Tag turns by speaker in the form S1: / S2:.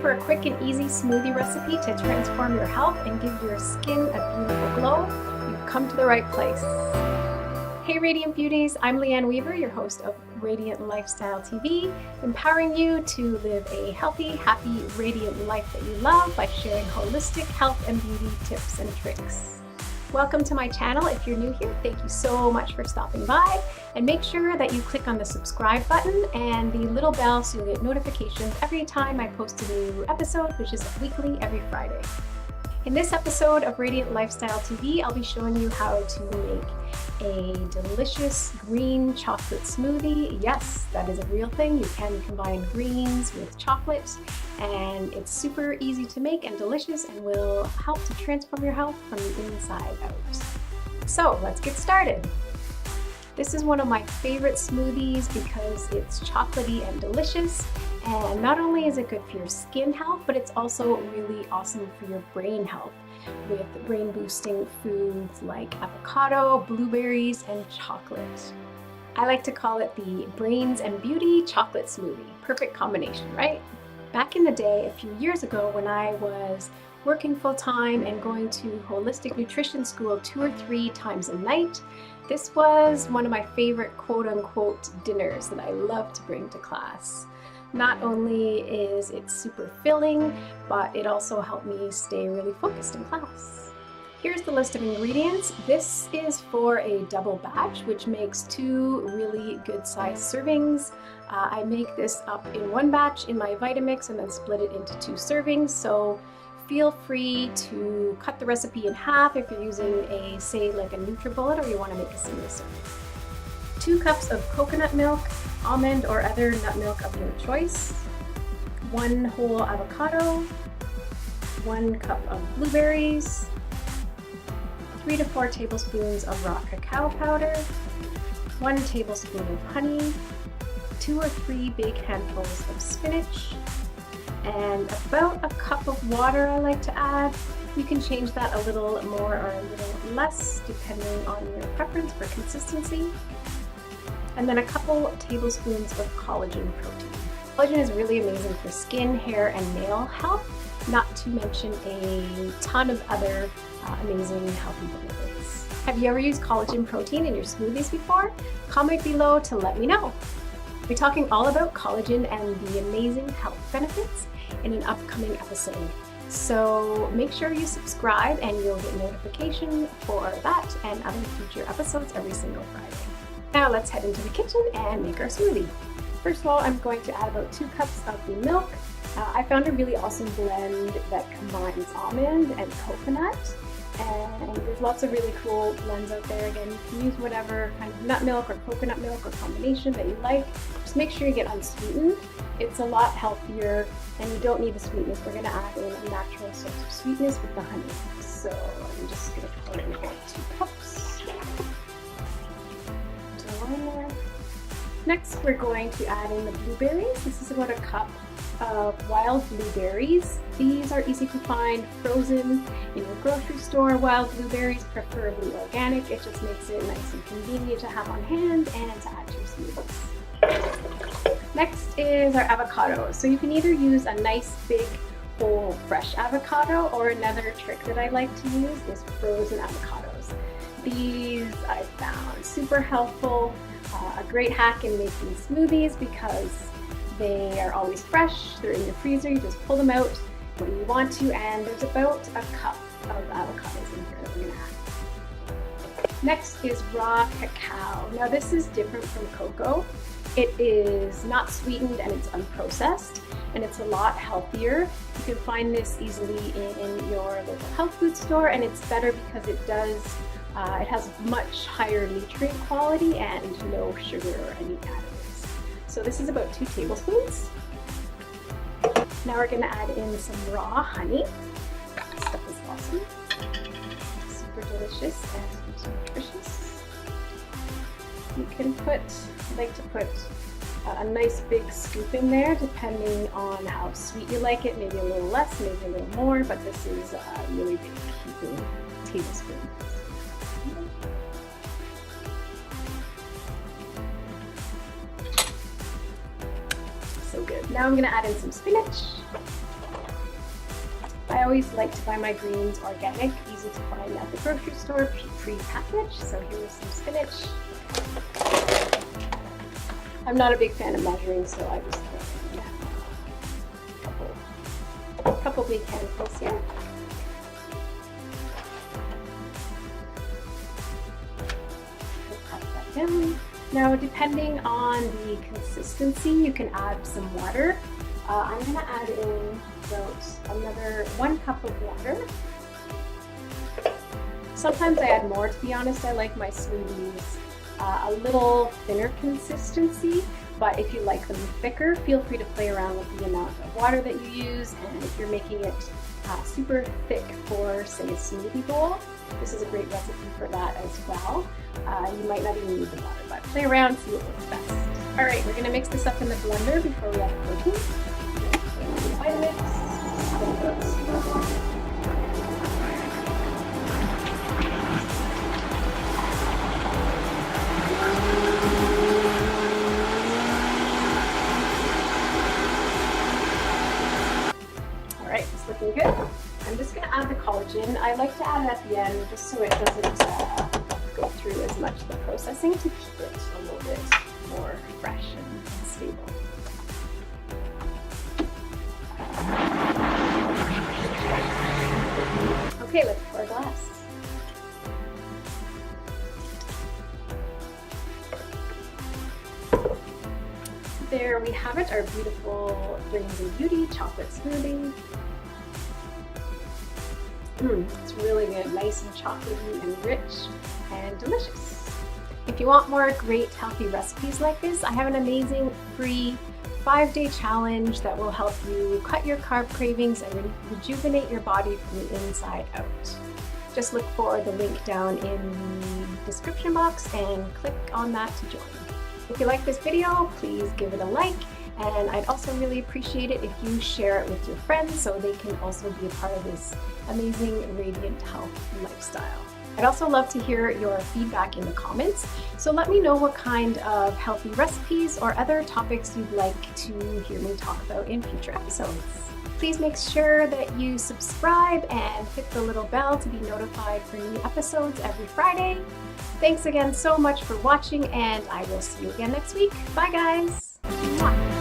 S1: for a quick and easy smoothie recipe to transform your health and give your skin a beautiful glow? You've come to the right place. Hey Radiant Beauties, I'm Leanne Weaver, your host of Radiant Lifestyle TV, empowering you to live a healthy, happy, radiant life that you love by sharing holistic health and beauty tips and tricks. Welcome to my channel. If you're new here, thank you so much for stopping by, and make sure that you click on the subscribe button and the little bell so you'll get notifications every time I post a new episode, which is weekly every Friday. In this episode of Radiant Lifestyle TV, I'll be showing you how to make a delicious green chocolate smoothie. Yes, that is a real thing. You can combine greens with chocolate, and it's super easy to make and delicious and will help to transform your health from the inside out. So let's get started. This is one of my favorite smoothies because it's chocolatey and delicious, and not only is it good for your skin health, but it's also really awesome for your brain health with brain boosting foods like avocado, blueberries, and chocolate. I like to call it the brains and beauty chocolate smoothie. Perfect combination, right? Back in the day, a few years ago, when I was working full-time and going to holistic nutrition school 2 or 3 times a night, this was one of my favorite quote-unquote dinners that I love to bring to class. Not only is it super filling, but it also helped me stay really focused in class. Here's the list of ingredients. This is for a double batch, which makes 2 really good sized servings. I make this up in 1 batch in my Vitamix and then split it into 2 servings. So feel free to cut the recipe in half if you're using a, say, like a NutriBullet, or you want to make a single serving. 2 cups of coconut milk, almond or other nut milk of your choice, 1 whole avocado, 1 cup of blueberries, 3 to 4 tablespoons of raw cacao powder, 1 tablespoon of honey, 2 or 3 big handfuls of spinach, and about a cup of water I like to add. You can change that a little more or a little less depending on your preference for consistency. And then a couple tablespoons of collagen protein. Collagen is really amazing for skin, hair, and nail health, not to mention a ton of other amazing healthy benefits. Have you ever used collagen protein in your smoothies before? Comment below to let me know. We're talking all about collagen and the amazing health benefits in an upcoming episode. So make sure you subscribe and you'll get notification for that and other future episodes every single Friday. Now let's head into the kitchen and make our smoothie. First of all, I'm going to add about 2 cups of the milk. I found a really awesome blend that combines almond and coconut, and there's lots of really cool blends out there. Again, you can use whatever kind of nut milk or coconut milk or combination that you like. Just make sure you get unsweetened. It's a lot healthier, and you don't need the sweetness. We're going to add in a natural source of sweetness with the honey. So I'm just going to put in about 2 cups. Next, we're going to add in the blueberries. This is about a cup of wild blueberries. These are easy to find frozen in your grocery store. Wild blueberries, preferably organic. It just makes it nice and convenient to have on hand and to add to your smoothies. Next is our avocado. So you can either use a nice big whole fresh avocado, or another trick that I like to use is frozen avocados. These I found super helpful. A great hack in making smoothies because they are always fresh. They're in your freezer. You just pull them out when you want to, and there's about a cup of avocados in here that we're gonna add. Next is raw cacao. Now this is different from cocoa. It is not sweetened and it's unprocessed, and it's a lot healthier. You can find this easily in your local health food store, and it's better because it has much higher nutrient quality and no sugar or any additives. So this is about 2 tablespoons. Now we're going to add in some raw honey. This stuff is awesome. Super delicious and nutritious. You can put, I like to put a nice big scoop in there depending on how sweet you like it. Maybe a little less, maybe a little more, but this is a really big heaping tablespoon. So good. Now I'm going to add in some spinach. always like to buy my greens organic, easy to find at the grocery store, pre-packaged. So here's some spinach. I'm not a big fan of measuring, so I just throw in a couple big handfuls here. Cut that down. Now, depending on the consistency, you can add some water. I'm going to add in about another 1 cup of water. Sometimes I add more, to be honest. I like my smoothies a little thinner consistency, but if you like them thicker, feel free to play around with the amount of water that you use. And if you're making it super thick for, say, a smoothie bowl, this is a great recipe for that as well. You might not even need the water, but play around, see what works best. All right, we're going to mix this up in the blender before we add the protein. Vitamix. All right, it's looking good. I'm just going to add the collagen. I like to add it at the end just so it doesn't go through as much of the processing, to keep it a little bit more fresh and stable. Okay, let's pour a glass. There we have it, our beautiful Brains and Beauty chocolate smoothie. It's really good, nice and chocolatey and rich and delicious. If you want more great healthy recipes like this, I have an amazing free 5-day challenge that will help you cut your carb cravings and rejuvenate your body from the inside out. Just look for the link down in the description box and click on that to join. If you like this video, please give it a like, and I'd also really appreciate it if you share it with your friends so they can also be a part of this amazing radiant health lifestyle. I'd also love to hear your feedback in the comments, so let me know what kind of healthy recipes or other topics you'd like to hear me talk about in future episodes. Please make sure that you subscribe and hit the little bell to be notified for new episodes every Friday. Thanks again so much for watching, and I will see you again next week. Bye guys! Mwah.